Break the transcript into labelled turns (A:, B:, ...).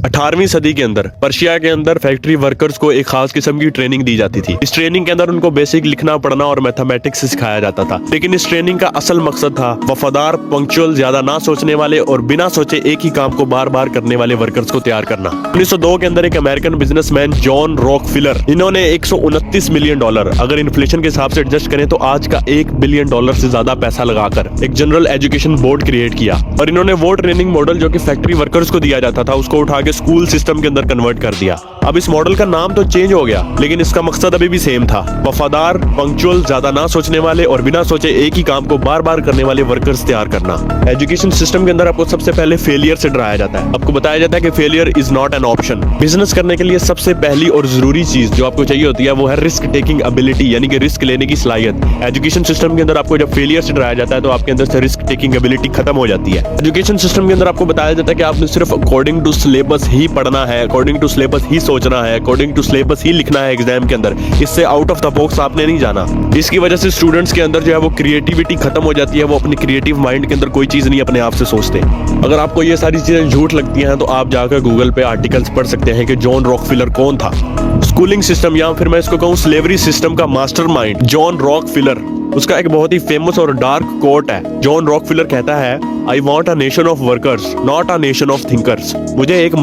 A: 18वीं सदी के अंदर पर्शिया के अंदर फैक्ट्री वर्कर्स को एक खास किस्म की ट्रेनिंग दी जाती थी। इस ट्रेनिंग के अंदर उनको बेसिक लिखना पढ़ना और मैथमेटिक्स सिखाया जाता था। लेकिन इस ट्रेनिंग का असल मकसद था वफादार, पंक्चुअल, ज्यादा ना सोचने वाले और बिना सोचे एक ही काम को बार बार करने वाले वर्कर्स को तैयार करना। 1902 के अंदर एक अमेरिकन बिजनेसमैन जॉन रॉकफिलर, इन्होंने 129 मिलियन डॉलर, अगर इन्फ्लेशन के हिसाब से एडजस्ट करें तो आज का $1 बिलियन से ज्यादा पैसा लगाकर एक जनरल एजुकेशन बोर्ड क्रिएट किया। और इन्होंने वो ट्रेनिंग मॉडल जो कि फैक्ट्री वर्कर्स को दिया जाता था उसको उठा के स्कूल सिस्टम के अंदर कन्वर्ट कर दिया। अब इस मॉडल का नाम तो चेंज हो गया लेकिन इसका मकसद अभी भी सेम था, वफादार, पंक्चुअल, ज्यादा ना सोचने वाले और बिना सोचे एक ही काम को बार बार करने वाले वर्कर्स तैयार करना। एजुकेशन सिस्टम के अंदर आपको सबसे पहले फेलियर से डराया जाता है। आपको बताया जाता है कि failure is not an option. Business करने के लिए सबसे पहली और जरूरी चीज जो आपको चाहिए होती है वो है रिस्क टेकिंग एबिलिटी, यानी कि रिस्क लेने की सलाहियत। एजुकेशन सिस्टम के अंदर आपको जब फेलियर से डराया जाता है तो आपके अंदर से रिस्क टेकिंग एबिलिटी खत्म हो जाती है। एजुकेशन सिस्टम के अंदर आपको बताया जाता है कि आपने सिर्फ अकॉर्डिंग टू सिलेबस ही पढ़ना है, अकॉर्डिंग टू सिलेबस ही सोचना है, अकॉर्डिंग टू सिलेबस ही लिखना है एग्जाम के अंदर। इससे आउट ऑफ द बॉक्स आपने नहीं जाना। इसकी वजह से स्टूडेंट्स के अंदर जो है वो क्रिएटिविटी खत्म हो जाती है, वो अपनी क्रिएटिव माइंड के अंदर कोई चीज नहीं अपने आप से सोचते। अगर आपको ये सारी चीजें झूठ लगती हैं तो आप जाकर गूगल पे आर्टिकल्स पढ़ सकते हैं कि जॉन रॉकफिलर कौन था। स्कूलिंग सिस्टम या फिर मैं इसको कहूँ स्लेवरी सिस्टम का मास्टरमाइंड जॉन रॉकफिलर, उसका एक बहुत ही फेमस और डार्क कोट है। जॉन रॉकफिलर कहता है, I want a nation of workers not a nation of thinkers. मुझे एक